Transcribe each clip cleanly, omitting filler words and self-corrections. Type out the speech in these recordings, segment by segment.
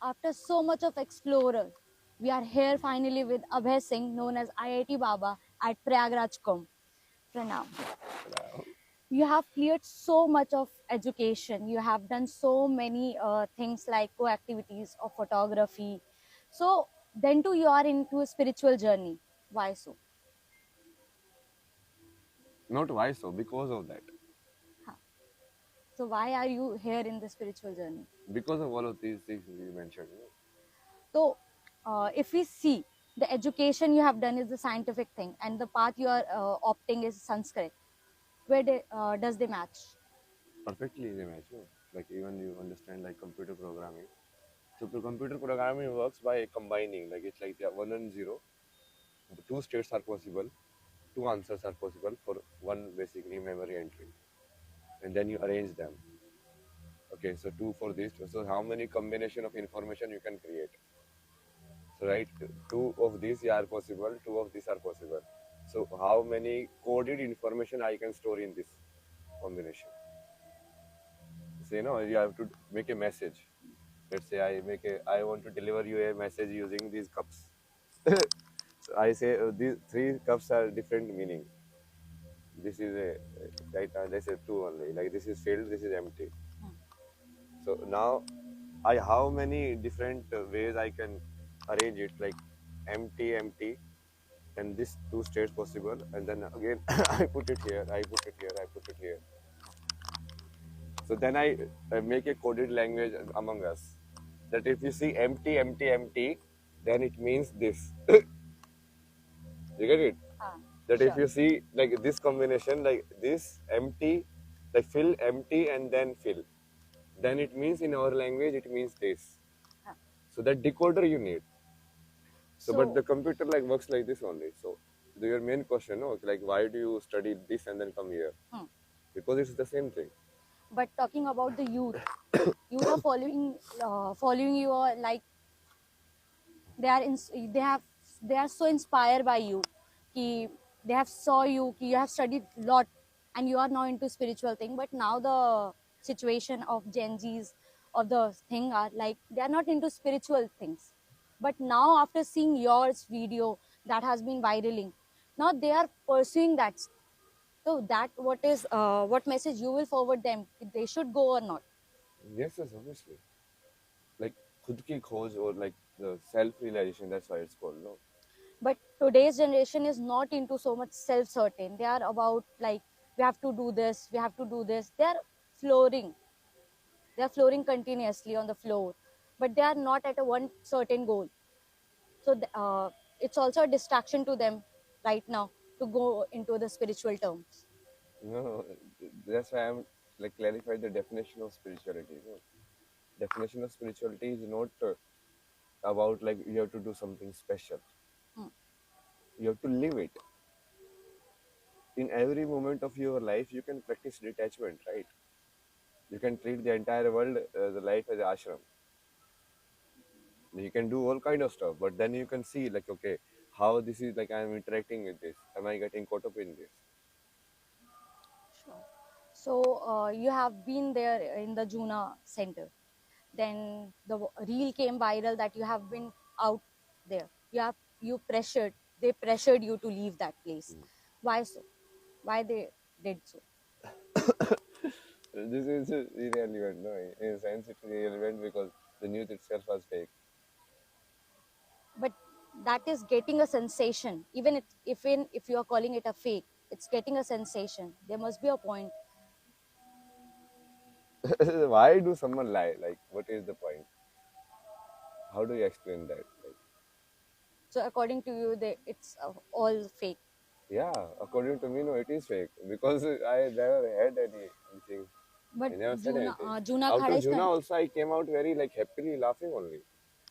after so much of explorer, we are here finally with Abhay Singh, known as IIT Baba at Prayagraj Kumbh. Pranam. You have cleared so much of education. You have done so many things like co-activities of photography. So then too, you are into a spiritual journey. Why so? Not why so, because of that. Huh. So why are you here in the spiritual journey? Because of all of these things you mentioned. So, if we see the education you have done is the scientific thing, and the path you are opting is Sanskrit, does they match? Perfectly they match. Like even you understand like computer programming. So the computer programming works by combining, like it's like 1 and 0. Two states are possible, two answers are possible for one basically memory entry. And then you arrange them. Okay, so two for this. So how many combination of information you can create? So right, two of these are possible, two of these are possible. So how many coded information I can store in this combination? So you have to make a message. Let's say I want to deliver you a message using these cups. So I say these three cups are different meaning. This is a right now. They say two only. Like this is filled, this is empty. So now I how many different ways I can arrange it, like empty, empty, and this two states possible, and then again I put it here, I put it here, I put it here. So then I make a coded language among us that if you see empty, empty, empty, then it means this. You get it? That if Sure. you see like this combination, like this empty, like fill, empty, and then fill, then it means in our language it means this. Huh. So that decoder you need. So, but So, the computer like works like this only. So, your main question, no, like why do you study this and then come here? hmm. Because it's the same thing. But talking about the youth are following you, like they are they are so inspired by you. Ki they have saw you, ki you have studied lot, and you are now into spiritual thing. But now the situation of Gen Zs of the thing are like they are not into spiritual things. But now after seeing yours video that has been viraling, now they are pursuing that. So that what message you will forward them? They should go or not? Yes, yes, obviously. Like khud ki khoj or like the self-realization, that's why it's called, no? But today's generation is not into so much self-certain. They are about like we have to do this, we have to do this. Flooring they are flooring continuously on the floor, but they are not at a one certain goal. So it's also a distraction to them right now to go into the spiritual terms. No, that's why I'm like clarify the definition of spirituality. No? Definition of spirituality is not about like you have to do something special. Hmm. You have to live it. In every moment of your life, you can practice detachment, right? You can treat the entire world, the life as ashram. You can do all kind of stuff, but then you can see like, okay, how this is like I'm interacting with this. Am I getting caught up in this? Sure. So you have been there in the Juna center. Then the reel came viral that you have been out there. You pressured. They pressured you to leave that place. Why so? Why they did so? This is irrelevant, no? In a sense, it's irrelevant because the news itself was fake. But that is getting a sensation. Even if you are calling it a fake, it's getting a sensation. There must be a point. Why do someone lie? Like, what is the point? How do you explain that? Like, So according to you, it's all fake. yeah, according to me, no, it is fake because I never had anything. But I never said anything. Juna Out Khada of is Juna also, I came out very like happily laughing only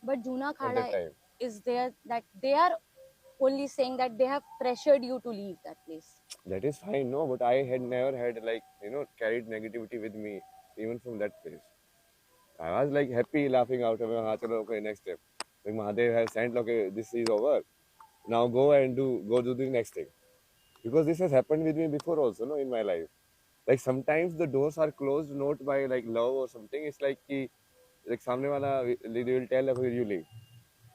but Juna at that Khada time. is there that they are only saying that they have pressured you to leave that place. That is fine, no, but I had never had like carried negativity with me even from that place. I was like happy laughing out of it. "Haan, chalo, okay, next step. Like Mahadev has sent, okay, this is over. Now go do the next thing. Because this has happened with me before also, no, in my life. Like sometimes the doors are closed not by like love or something. It's like like सामने वाला they will tell okay you leave.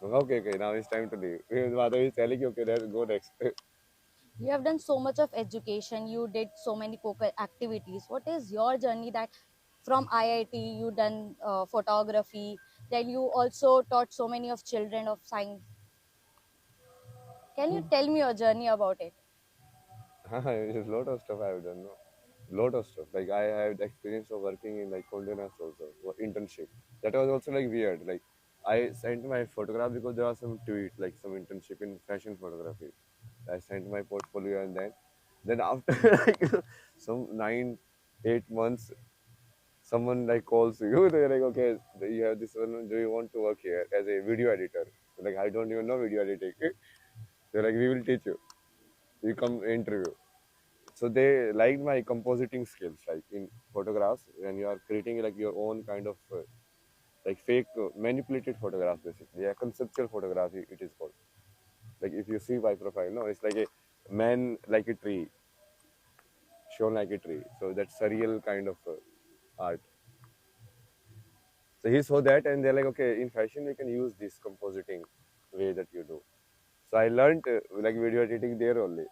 Okay, okay, now it's time to leave. Madhav is telling you okay, let's go next. You have done so much of education. You did so many activities. What is your journey that from IIT you done photography? Then you also taught so many of children of science. Can you tell me your journey about it? There's a lot of stuff I've done. No? Lot of stuff. Like I had experience of working in like Condé Nast also for internship. That was also like weird. Like I sent my photograph because there was some tweet like some internship in fashion photography. I sent my portfolio and then after like some 9 8 months someone like calls you. They're like okay you have this one. Do you want to work here as a video editor? Like I don't even know video editing. They're like we will teach you. You come interview. So they liked my compositing skills, like in photographs, when you are creating like your own kind of like fake manipulated photographs, basically. Yeah, conceptual photography, it is called. Like if you see my profile, no, it's like a man like a tree, shown like a tree. So that's surreal kind of art. So he saw that, and they're like, okay, in fashion we can use this compositing way that you do. So I learned like video editing there only.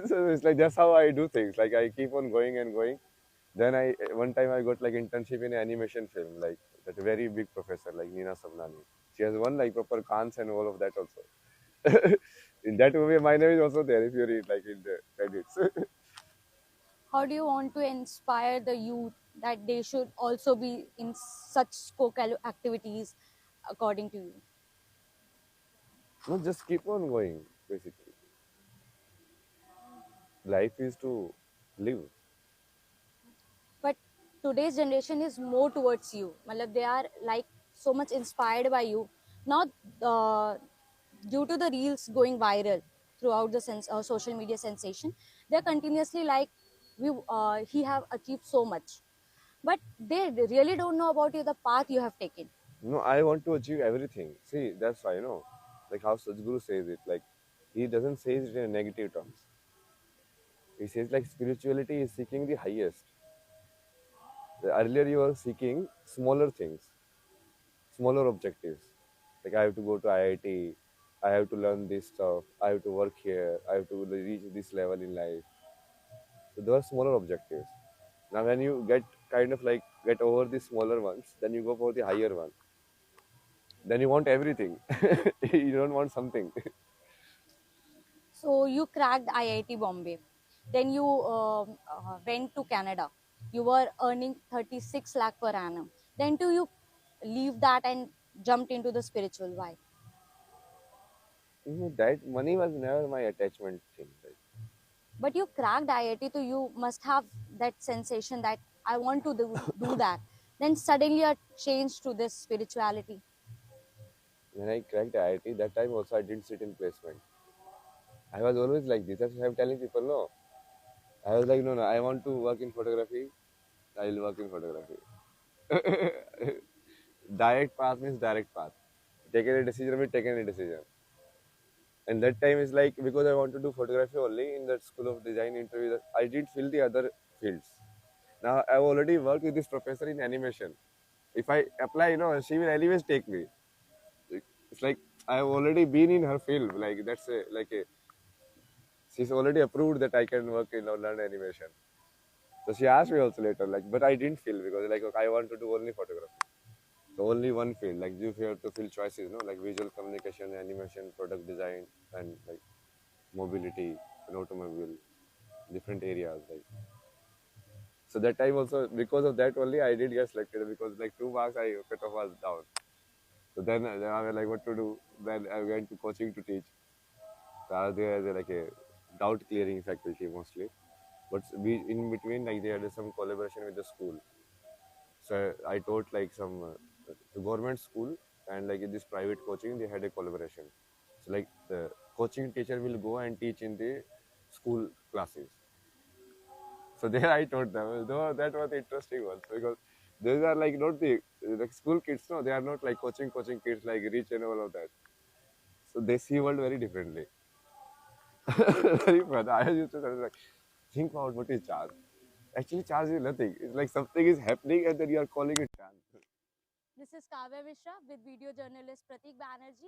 So it's like that's how I do things. Like I keep on going and going. Then I one time I got like internship in an animation film, like that very big professor like Nina Sabnani. She has won like proper Cannes and all of that also. In that movie, my name is also there if you read like in the credits. How do you want to inspire the youth that they should also be in such activities according to you? No, just keep on going. Basically, life is to live. But today's generation is more towards you. Matlab, they are like so much inspired by you, not uh, due to the reels going viral throughout the social media sensation. They're continuously like he have achieved so much, but they really don't know about you, the path you have taken. No, I want to achieve everything. See, that's why like how Sadhguru says it. Like he doesn't say it in negative terms. He says like spirituality is seeking the highest. Earlier you were seeking smaller things, smaller objectives. Like I have to go to IIT, I have to learn this stuff, I have to work here, I have to reach this level in life. So those are smaller objectives. Now when you get kind of like get over the smaller ones, then you go for the higher one. Then you want everything. You don't want something. So you cracked IIT Bombay, then you went to Canada. You were earning 36 lakh per annum. Then do you leave that and jumped into the spiritual? Why? That money was never my attachment thing. Right? But you cracked IIT, so you must have that sensation that I want to do that. Then suddenly you changed to this spirituality. When I cracked IIT, that time also I didn't sit in placement. I was always like this. That's why I'm telling people no. I was like, no, no, I want to work in photography. I will work in photography. Direct path means direct path. Taking a decision means taking a decision. And that time is like because I want to do photography only in that school of design interview. I didn't feel the other fields. Now I've already worked with this professor in animation. If I apply, she will anyways take me. It's like I've already been in her field. Like that's she's already approved that I can work in or learn animation. So she asked me also later, like, but I didn't feel because like okay, I want to do only photography. So only one field. Like you have to fill choices, like visual communication, animation, product design, and like mobility, and automobile, different areas. Like so that time also because of that only I did get selected because like 2 marks I cut off was down. So then I was like what to do. Then I went to coaching to teach. So I was there as like a doubt clearing faculty mostly. But we in between like they had some collaboration with the school. So I taught like some the government school and like in this private coaching they had a collaboration. So like the coaching teacher will go and teach in the school classes. So there I taught them. Though that was interesting one because those are like not the like school kids. No, they are not like coaching kids like rich and all of that. So they see world very differently. Very fun. I used to like think about what is jazz. Actually, chance is nothing. It's like something is happening and then you are calling it chance. This is Kavya Mishra with video journalist Pratik Banerjee.